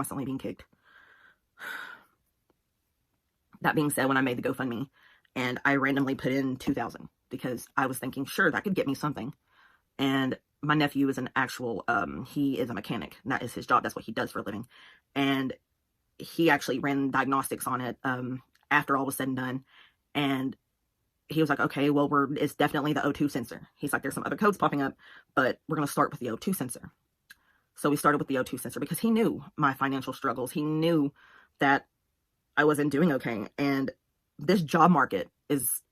constantly being kicked. That being said, when I made the GoFundMe and I randomly put in $2,000 because I was thinking, sure, that could get me something. And my nephew is an actual, he is a mechanic. And that is his job. That's what he does for a living. And he actually ran diagnostics on it after all was said and done. And he was like, okay, well, it's definitely the O2 sensor. He's like, there's some other codes popping up, but we're going to start with the O2 sensor. So we started with the O2 sensor because he knew my financial struggles. He knew that I wasn't doing okay. And this job market is,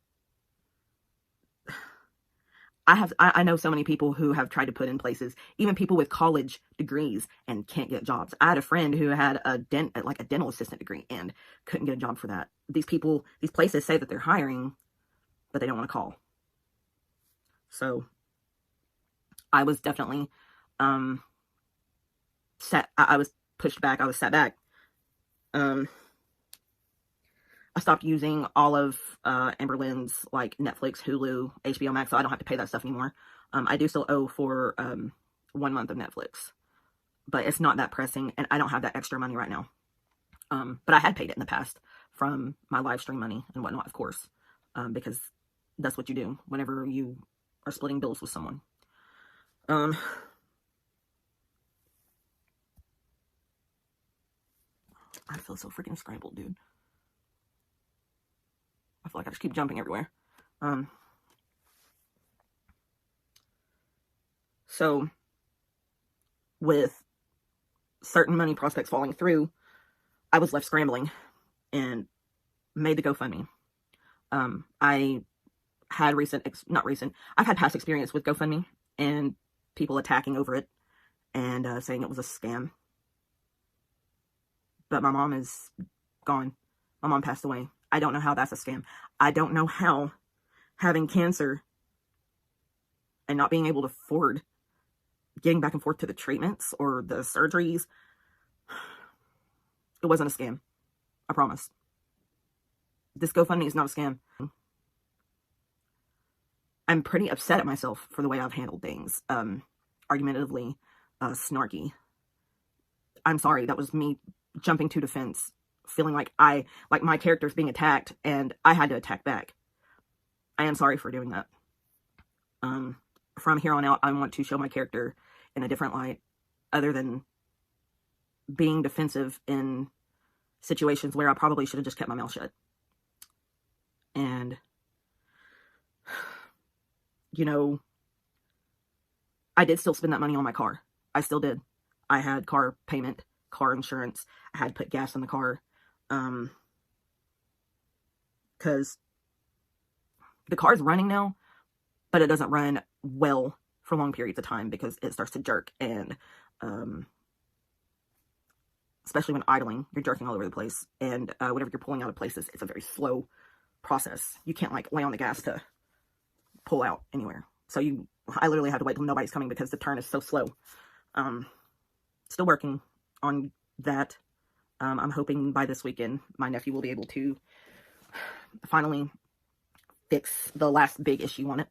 I know so many people who have tried to put in places, even people with college degrees, and can't get jobs. I had a friend who had a dental assistant degree and couldn't get a job for that. These places say that they're hiring, but they don't want to call. So I was definitely I was pushed back. I was set back. I stopped using all of Amber Lynn's like Netflix, Hulu, HBO Max, so I don't have to pay that stuff anymore. I do still owe for 1 month of Netflix, but it's not that pressing, and I don't have that extra money right now. But I had paid it in the past from my live stream money and whatnot, of course, because that's what you do whenever you are splitting bills with someone. I feel so freaking scrambled, dude. I feel like I just keep jumping everywhere. So, with certain money prospects falling through, I was left scrambling and made the GoFundMe. I had I've had past experience with GoFundMe and people attacking over it and saying it was a scam. But my mom is gone. My mom passed away. I don't know how that's a scam. I don't know how having cancer and not being able to afford getting back and forth to the treatments or the surgeries, it wasn't a scam. I promise. This GoFundMe is not a scam. I'm pretty upset at myself for the way I've handled things. Argumentatively, snarky. I'm sorry. That was me jumping to defense, feeling like my character's being attacked and I had to attack back. I am sorry for doing that. From here on out, I want to show my character in a different light, other than being defensive in situations where I probably should have just kept my mouth shut. And, you know, I did still spend that money on my car. I still did. I had car payment, car insurance. I had to put gas in the car. Because the car's running now, but it doesn't run well for long periods of time because it starts to jerk, and especially when idling, you're jerking all over the place, and whenever you're pulling out of places, it's a very slow process. You can't like lay on the gas to pull out anywhere. So I literally have to wait till nobody's coming because the turn is so slow. Still working on that. I'm hoping by this weekend my nephew will be able to finally fix the last big issue on it.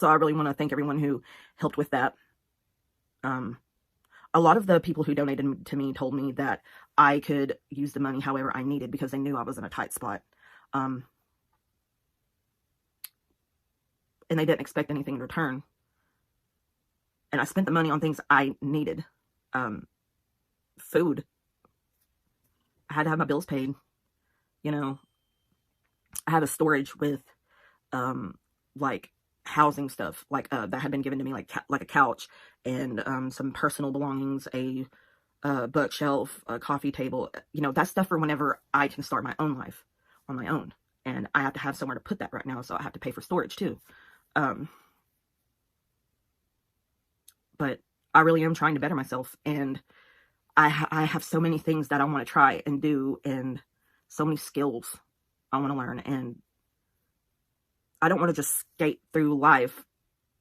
So I really want to thank everyone who helped with that. A lot of the people who donated to me told me that I could use the money however I needed because they knew I was in a tight spot. And they didn't expect anything in return. And I spent the money on things I needed. Food. I had to have my bills paid. You know, I had a storage with, like, housing stuff, like, that had been given to me, like a couch, and, some personal belongings, a bookshelf, a coffee table, you know, that stuff for whenever I can start my own life on my own. And I have to have somewhere to put that right now, so I have to pay for storage, too. But I really am trying to better myself, and I have so many things that I want to try and do, and so many skills I want to learn, and I don't want to just skate through life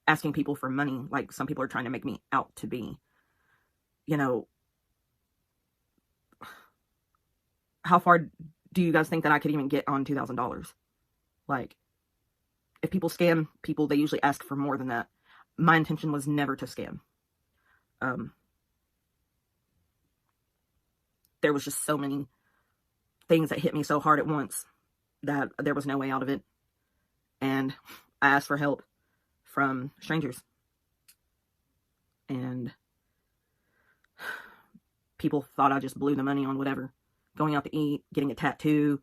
asking people for money like some people are trying to make me out to be. You know, how far do you guys think that I could even get on $2,000? Like, if people scam people, they usually ask for more than that. My intention was never to scam. there was just so many things that hit me so hard at once that there was no way out of it. And I asked for help from strangers. And people thought I just blew the money on whatever. Going out to eat, getting a tattoo.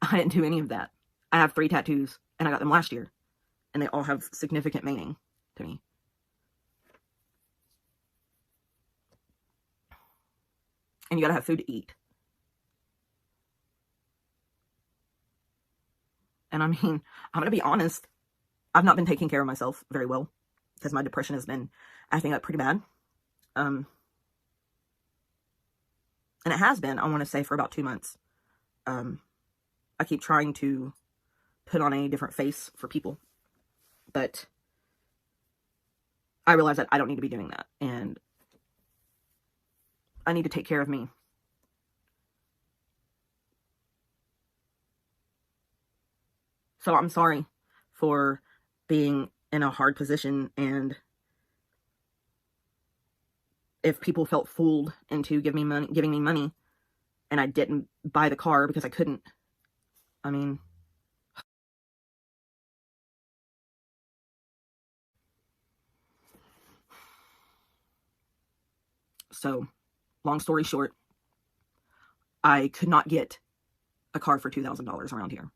I didn't do any of that. I have 3 tattoos, and I got them last year. And they all have significant meaning to me. And you gotta have food to eat. And I mean, I'm gonna be honest, I've not been taking care of myself very well because my depression has been acting up pretty bad. And it has been, I want to say, for about 2 months. I keep trying to put on a different face for people, but I realize that I don't need to be doing that, and I need to take care of me. So I'm sorry for being in a hard position, and if people felt fooled into giving me money, and I didn't buy the car because I couldn't. I mean, so long story short, I could not get a car for $2,000 around here.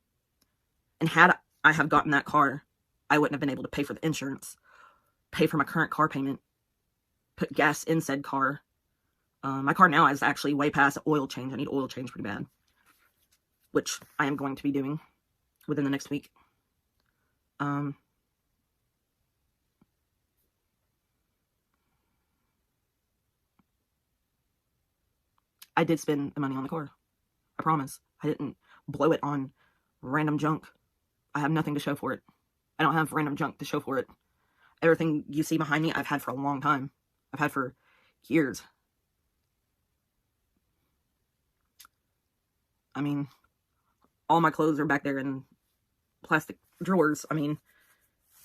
And had I have gotten that car, I wouldn't have been able to pay for the insurance, pay for my current car payment, put gas in said car. My car now is actually way past oil change. I need oil change pretty bad, which I am going to be doing within the next week. I did spend the money on the car. I promise. I didn't blow it on random junk. I have nothing to show for it. I don't have random junk to show for it. Everything you see behind me, I've had for a long time. I've had for years. I mean, all my clothes are back there in plastic drawers. I mean,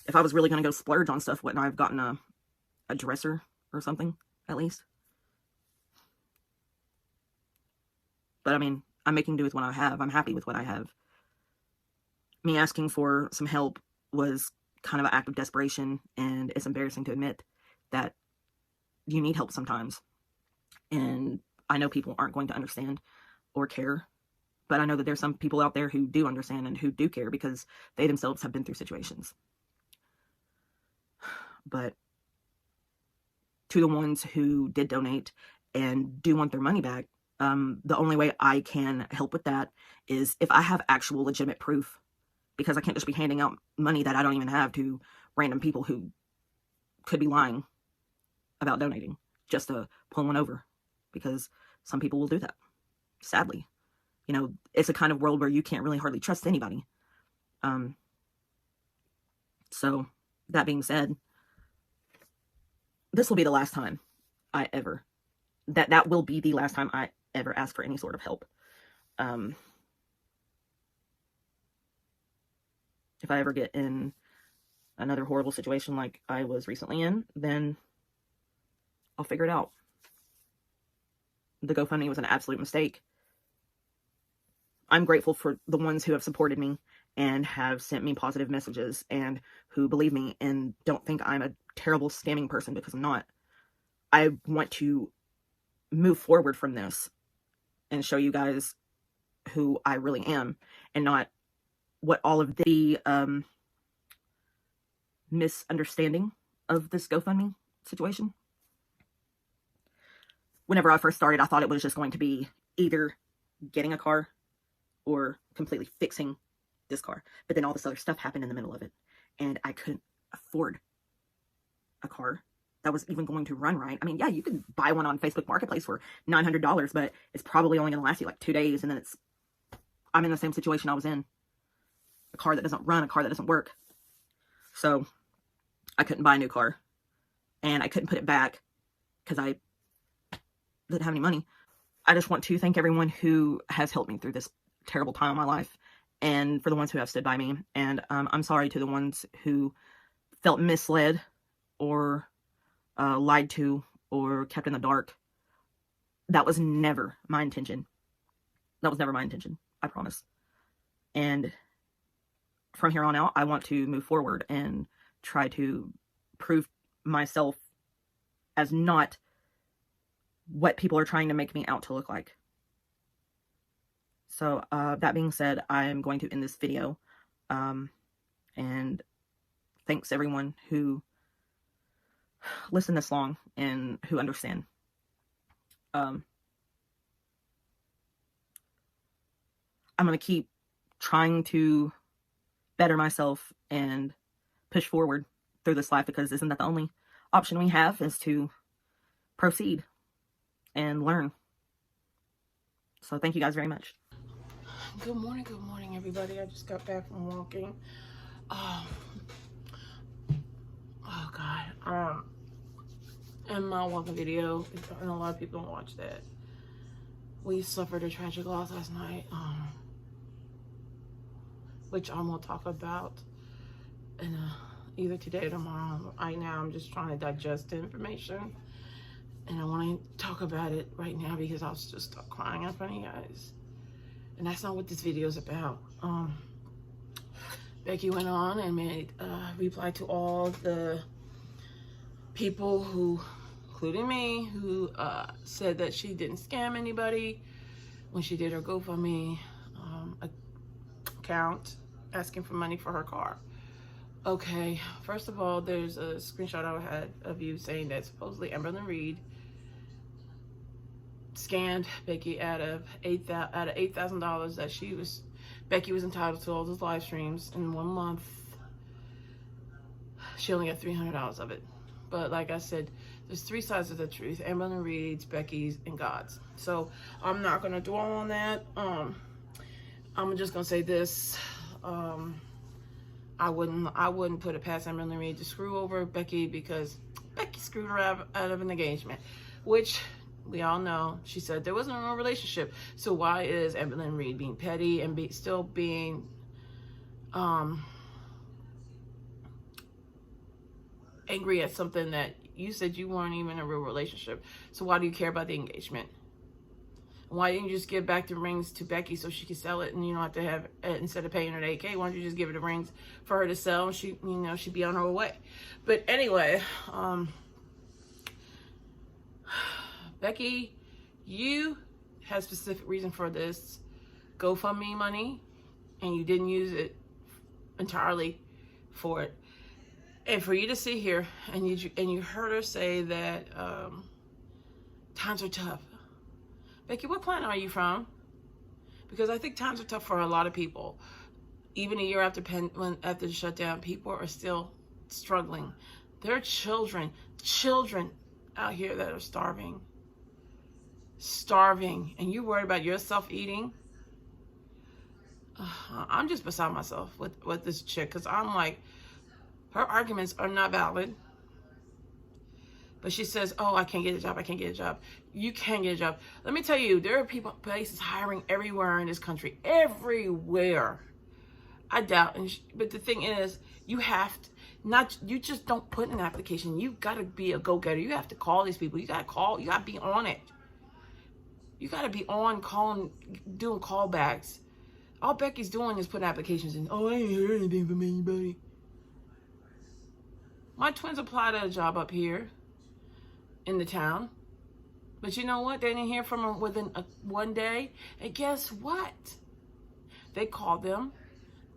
if I was really going to go splurge on stuff, wouldn't I have gotten a dresser or something, at least? But I mean, I'm making do with what I have. I'm happy with what I have. Me asking for some help was kind of an act of desperation, and it's embarrassing to admit that you need help sometimes. And I know people aren't going to understand or care, but I know that there's some people out there who do understand and who do care because they themselves have been through situations. But to the ones who did donate and do want their money back, the only way I can help with that is if I have actual legitimate proof, because I can't just be handing out money that I don't even have to random people who could be lying about donating just to pull one over, because some people will do that, sadly. You know, it's a kind of world where you can't really hardly trust anybody. So that being said, this will be the last time I ever, that will be the last time I ever ask for any sort of help. If I ever get in another horrible situation like I was recently in, then I'll figure it out. The GoFundMe was an absolute mistake. I'm grateful for the ones who have supported me and have sent me positive messages and who believe me and don't think I'm a terrible scamming person, because I'm not. I want to move forward from this and show you guys who I really am, and not what all of the misunderstanding of this GoFundMe situation. Whenever I first started, I thought it was just going to be either getting a car or completely fixing this car. But then all this other stuff happened in the middle of it, and I couldn't afford a car that was even going to run right. I mean, yeah, you can buy one on Facebook Marketplace for $900, but it's probably only going to last you like 2 days, and then I'm in the same situation I was in. A car that doesn't run, a car that doesn't work. So I couldn't buy a new car, and I couldn't put it back because I didn't have any money. I just want to thank everyone who has helped me through this terrible time in my life, and for the ones who have stood by me. And I'm sorry to the ones who felt misled or lied to or kept in the dark. That was never my intention. That was never my intention, I promise. And from here on out, I want to move forward and try to prove myself as not what people are trying to make me out to look like. So that being said, I'm going to end this video. And thanks everyone who listened this long and who understand. I'm going to keep trying to better myself and push forward through this life, because isn't that the only option we have, is to proceed and learn. So thank you guys very much. Good morning everybody. I just got back from walking. Oh God. In my walking video, and a lot of people don't watch that, we suffered a tragic loss last night, which I'm gonna talk about in either today or tomorrow. Right now, I'm just trying to digest the information, and I want to talk about it right now because I was just start crying in front of you guys, and that's not what this video is about. Becky went on and made reply to all the people who, including me, who said that she didn't scam anybody when she did her GoFundMe account asking for money for her car. Okay, first of all, there's a screenshot I had of you saying that supposedly Amberlyn Reed scammed Becky out of $8,000 that Becky was entitled to all those live streams in 1 month. She only got $300 of it. But like I said, there's 3 sides of the truth: Amberlyn Reed's, Becky's, and God's. So I'm not gonna dwell on that. I'm just gonna say this: I wouldn't put it past Amberlyn Reed to screw over Becky, because Becky screwed her out of an engagement, which we all know she said there wasn't a real relationship. So why is Amberlyn Reed being petty and still being angry at something that you said you weren't even in a real relationship? So why do you care about the engagement? Why didn't you just give back the rings to Becky so she could sell it, and you don't have to have, instead of paying her the $8K, why don't you just give her the rings for her to sell, and she'd be on her way. But anyway, Becky, you had a specific reason for this GoFundMe money, and you didn't use it entirely for it. And for you to sit here and you heard her say that times are tough. Becky, what planet are you from? Because I think times are tough for a lot of people. Even a year after the shutdown, people are still struggling. There are children out here that are starving, and you worried about yourself eating. I'm just beside myself with this chick, because I'm like, her arguments are not valid. But she says, oh, I can't get a job. You can get a job. Let me tell you, there are places hiring everywhere in this country. Everywhere. I doubt. But the thing is, you just don't put in an application. You got to be a go-getter. You have to call these people. You got to be on it. You got to be on calling, doing callbacks. All Becky's doing is putting applications in. Oh, I ain't heard anything from anybody. My twins applied at a job up here in the town, but you know what? They didn't hear from them within 1 day. And guess what? They called them.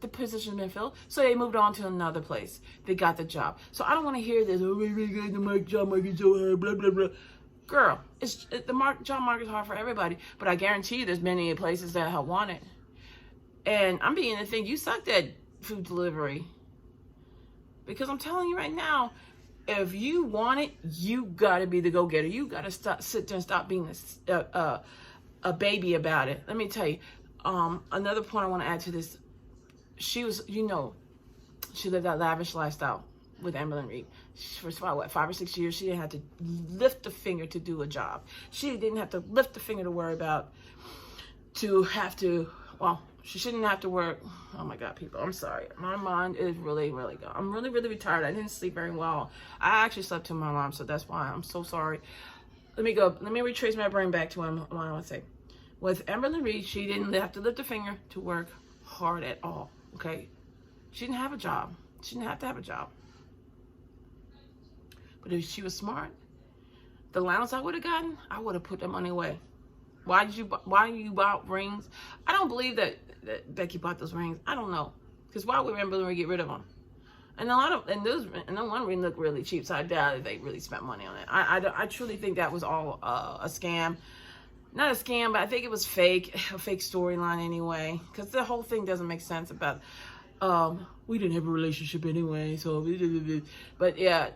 The position's been filled, so they moved on to another place. They got the job. So I don't want to hear this. Oh, the job market's so hard, blah blah blah. Girl, the job market's hard for everybody, but I guarantee you, there's many places that have want it. And I'm beginning to think you sucked at food delivery, because I'm telling you right now, if you want it, you gotta be the go-getter. You gotta sit there and stop being a baby about it. Let me tell you, another point I want to add to this. She lived that lavish lifestyle with Amberlyn Reed. For 5 or 6 years, she didn't have to lift a finger to do a job. She didn't have to lift a finger to worry about, well, She shouldn't have to work. Oh my God, people, I'm sorry. My mind is really, really gone. I'm really, really tired. I didn't sleep very well. I actually slept to my alarm, so that's why. I'm so sorry. Let me retrace my brain back to what I want to say. With Amberlynn Reed, she didn't have to lift a finger to work hard at all, okay? She didn't have a job. She didn't have to have a job. But if she was smart, the allowance I would have gotten, I would have put that money away. Why you bought rings? I don't believe that Becky bought those rings. I don't know. Because why would Amberlynn get rid of them? And the one ring looked really cheap, so I doubt if they really spent money on it. I truly think that was all a scam. Not a scam, but I think it was fake, a fake storyline anyway. Because the whole thing doesn't make sense about, we didn't have a relationship anyway, so, but yeah,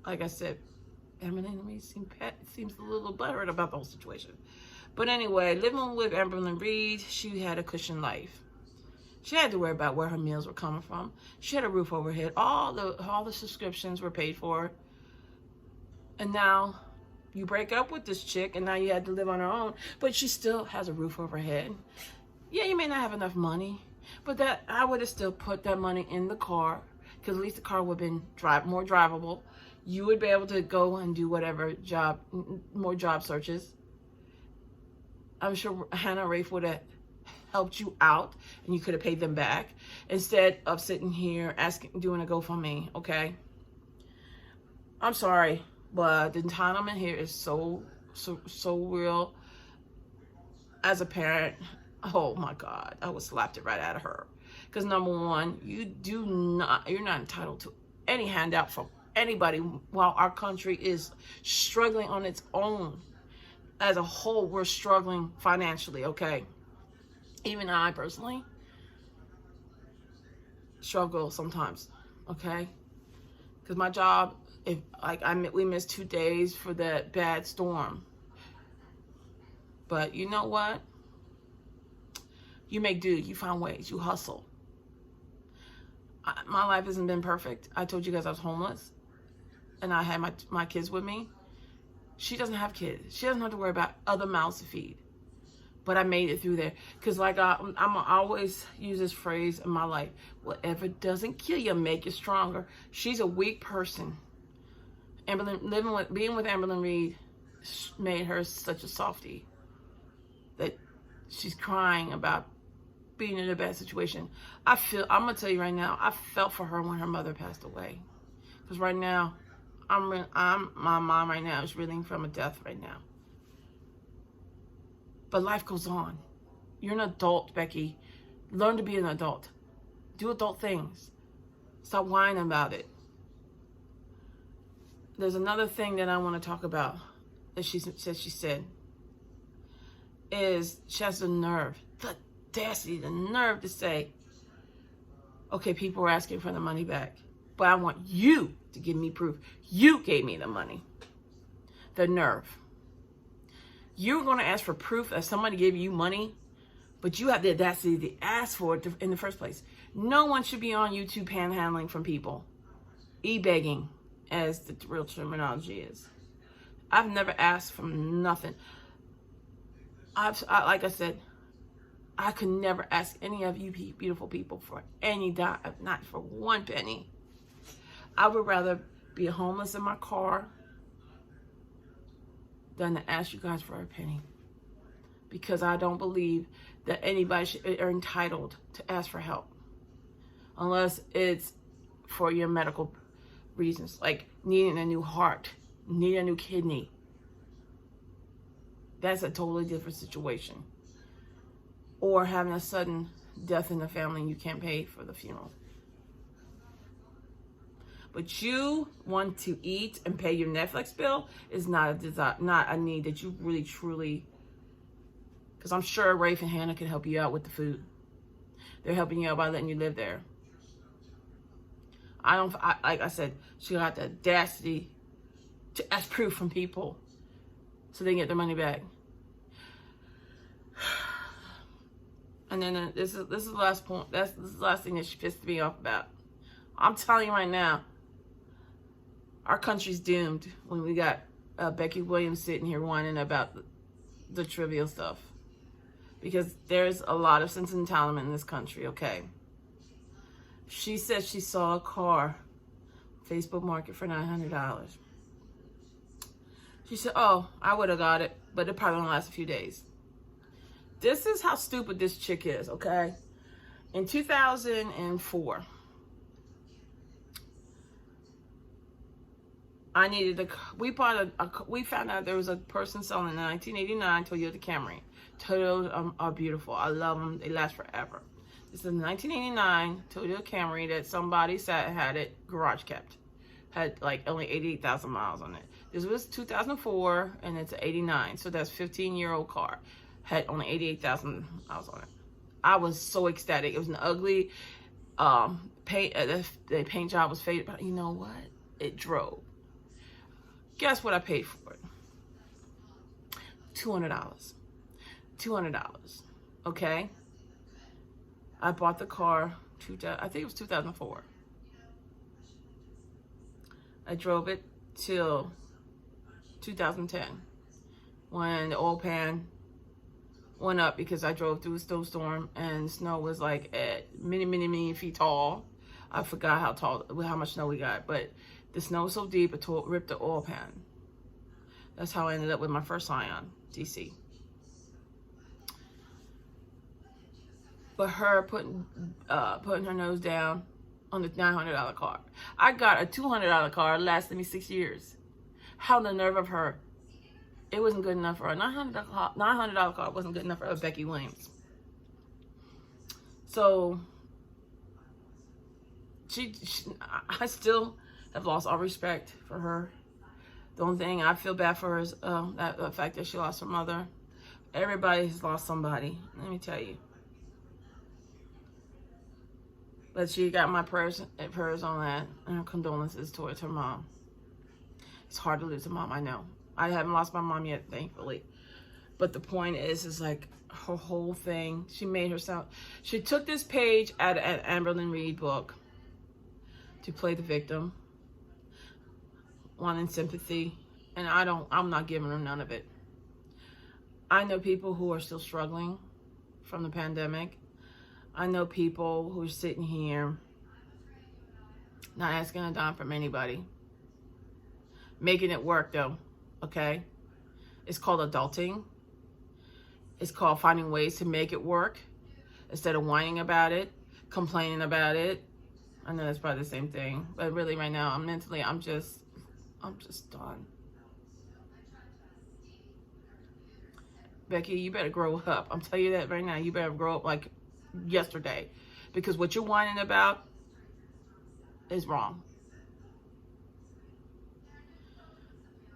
like I said, Amberlynn Reed seems a little butthurt about the whole situation. But anyway, living with Amberlynn Reed, she had a cushion life. She had to worry about where her meals were coming from. She had a roof over her head. All the subscriptions were paid for. And now you break up with this chick, and now you had to live on her own. But she still has a roof over her head. Yeah, you may not have enough money, but that I would have still put that money in the car, because at least the car would have been more drivable. You would be able to go and do whatever more job searches. I'm sure Hannah Rafe would have helped you out, and you could have paid them back instead of sitting here doing a GoFundMe. Okay, I'm sorry, but the entitlement here is so real. As a parent, oh my God, I would slapped it right out of her. Because number one, you're not entitled to any handout from anybody while our country is struggling on its own. As a whole, we're struggling financially, okay? Even I personally struggle sometimes, okay? Because my job, we missed 2 days for that bad storm. But you know what? You make do. You find ways. You hustle. My life hasn't been perfect. I told you guys I was homeless, and I had my kids with me. She doesn't have kids. She doesn't have to worry about other mouths to feed. But I made it through there. Because I always use this phrase in my life: whatever doesn't kill you, make you stronger. She's a weak person. Being with Amberlynn Reed made her such a softie that she's crying about being in a bad situation. I'm gonna tell you right now, I felt for her when her mother passed away. Because right now, my mom right now is reeling from a death right now. But life goes on. You're an adult, Becky. Learn to be an adult. Do adult things. Stop whining about it. There's another thing that I want to talk about that she said is she has the nerve, the audacity, the nerve to say, okay, people are asking for the money back, but I want you to give me proof. You gave me the money. The nerve. You're going to ask for proof that somebody gave you money, but you have the audacity to ask for it in the first place. No one should be on YouTube panhandling from people. E-begging, as the real terminology is. I've never asked for nothing. Like I said, I could never ask any of you beautiful people for any dime, not for 1 penny. I would rather be homeless in my car than to ask you guys for a penny. Because I don't believe that anybody are entitled to ask for help. Unless it's for your medical reasons, like needing a new heart, needing a new kidney. That's a totally different situation. Or having a sudden death in the family and you can't pay for the funeral. But you want to eat and pay your Netflix bill is not a desire, not a need that you really truly. Because I'm sure Rafe and Hannah can help you out with the food. They're helping you out by letting you live there. Like I said, she got the audacity to ask proof from people so they can get their money back. And then this is the last point. This is the last thing that she pissed me off about. I'm telling you right now, our country's doomed when we got Becky Williams sitting here whining about the trivial stuff. because there's a lot of sense and entitlement in this country, okay? She said she saw a car, Facebook Market, for $900. She said, oh, I would have got it, but it probably won't last a few days. This is how stupid this chick is, okay? In 2004, we found out there was a person selling a 1989 Toyota Camry. Toyotas are beautiful. I love them. They last forever. This is a 1989 Toyota Camry that somebody had it garage kept. Had like only 88,000 miles on it. This was 2004 and it's an 89. So that's a 15-year-old car. Had only 88,000 miles on it. I was so ecstatic. It was an ugly paint. The paint job was faded, but you know what? It drove. Guess what I paid for it? $200. $200. Okay? I bought the car, I think it was 2004. I drove it till 2010 when the oil pan went up because I drove through a snowstorm and snow was like at many feet tall. I forgot how much snow we got, but the snow was so deep it ripped the oil pan. That's how I ended up with my first Scion DC. But her putting her nose down on the $900 car. I got a $200 car that lasted me 6 years. How the nerve of her. It wasn't good enough for her. $900 car wasn't good enough for Becky Williams. So I still have lost all respect for her. The only thing I feel bad for her is the fact that she lost her mother. Everybody has lost somebody, let me tell you. But she got my prayers on that, and her condolences towards her mom. It's hard to lose a mom, I know. I haven't lost my mom yet, thankfully. But the point is like her whole thing, she took this page out of an Amberlynn Reid book to play the victim, wanting sympathy, and I'm not giving her none of it. I know people who are still struggling from the pandemic. I know people who are sitting here not asking a dime from anybody. Making it work though, okay? It's called adulting. It's called finding ways to make it work instead of whining about it, complaining about it. I know that's probably the same thing, but really right now, I'm just done. Becky, you better grow up. I'm telling you that right now. You better grow up like yesterday, because what you're whining about is wrong.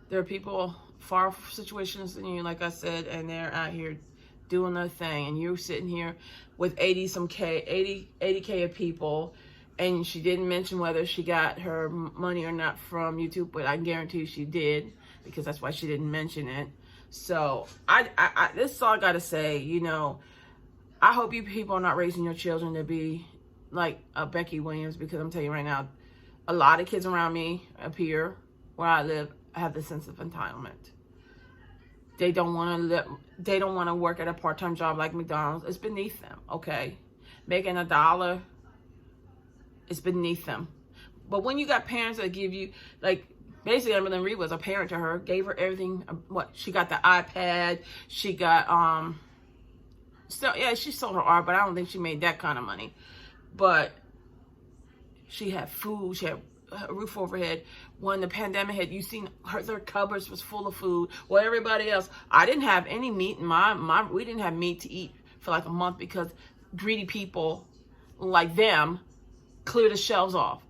There are people far situations than you, like I said, and they're out here doing their thing, and you're sitting here with 80K of people, and she didn't mention whether she got her money or not from YouTube, but I guarantee you she did, because that's why she didn't mention it. So this is all I gotta say. You know, I hope you people are not raising your children to be like Becky Williams, because I'm telling you right now, a lot of kids around me up here where I live have the sense of entitlement. They don't want to work at a part-time job like McDonald's. It's beneath them, okay? Making $1 is beneath them. But when you got parents that give you, like, basically Amberlynn Reid was a parent to her, gave her everything. What? She got the iPad. She got, she sold her art, but I don't think she made that kind of money. But she had food. She had a roof over her head. When the pandemic hit, you seen their cupboards was full of food. Well, everybody else, I didn't have any meat in we didn't have meat to eat for like a month because greedy people like them clear the shelves off.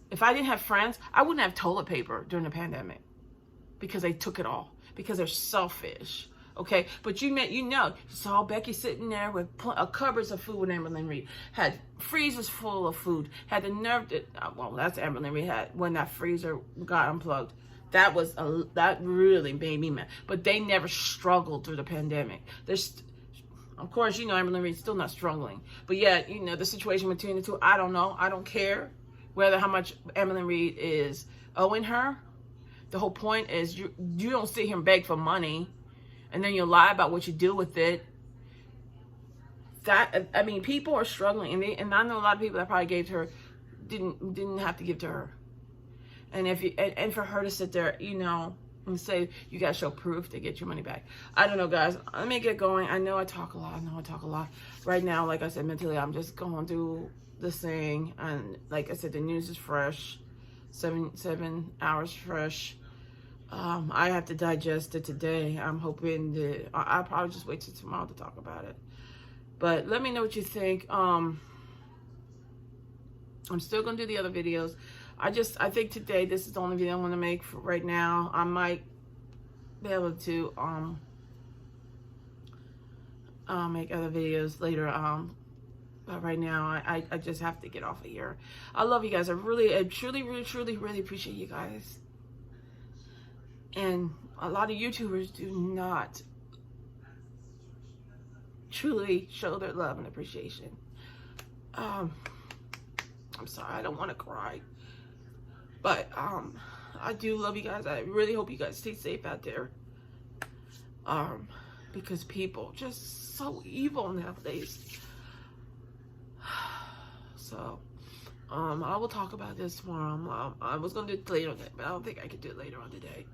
If I didn't have friends, I wouldn't have toilet paper during the pandemic because they took it all, because they're selfish. Okay, but you saw Becky sitting there with cupboards of food with Amberlynn Reid, had freezers full of food, had the nerve to, that's Amberlynn Reid had when that freezer got unplugged. That really made me mad. But they never struggled through the pandemic. Of course, Amberlynn Reid's still not struggling, but yet, the situation between the two, I don't know. I don't care how much Amberlynn Reid is owing her. The whole point is you don't sit here and beg for money, and then you lie about what you do with it, that, I mean, people are struggling, and I know a lot of people that probably gave to her didn't have to give to her. And if you, and for her to sit there, you know, and say you gotta show proof to get your money back. I don't know, guys. Let me get going. I know I talk a lot. Right now, like I said, mentally, I'm just going through this thing, and like I said, the news is fresh, 7 hours fresh. I have to digest it today. I'm hoping that I'll probably just wait till tomorrow to talk about it. But let me know what you think. I'm still gonna do the other videos. I think today this is the only video I'm gonna make for right now. I might be able to make other videos later. But right now I just have to get off of here. I love you guys. I truly appreciate you guys. And a lot of YouTubers do not truly show their love and appreciation. I'm sorry, I don't want to cry. But I do love you guys. I really hope you guys stay safe out there. Because people just so evil nowadays. So I will talk about this tomorrow. I was gonna do it later on that, but I don't think I can do it later on today.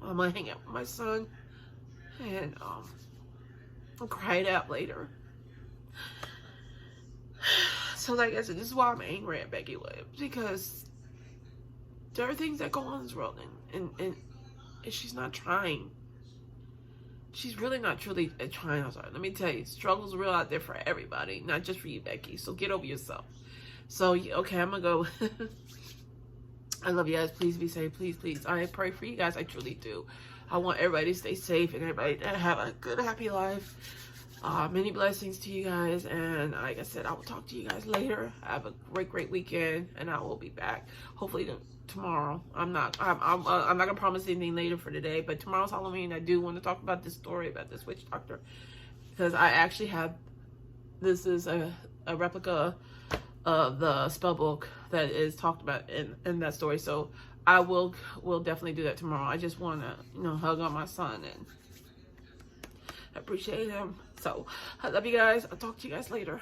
I'm gonna hang out with my son and I'll cry it out later. So like I said, this is why I'm angry at Becky Williams, because there are things that go on in this world, and she's not trying. She's really not truly trying. I'm sorry. Let me tell you, struggle's real out there for everybody, not just for you, Becky. So get over yourself. So, okay, I'm going to go. I love you guys. Please be safe. Please. I pray for you guys. I truly do. I want everybody to stay safe and everybody to have a good, happy life. Many blessings to you guys. And like I said, I will talk to you guys later. Have a great weekend. And I will be back. Hopefully tomorrow. I'm not gonna promise anything later for today, but tomorrow's Halloween. I do want to talk about this story about this witch doctor, because I actually have, this is a replica of the spell book that is talked about in that story. So I will definitely do that tomorrow. I just want to, you know, hug on my son and appreciate him. So I love you guys. I'll talk to you guys later.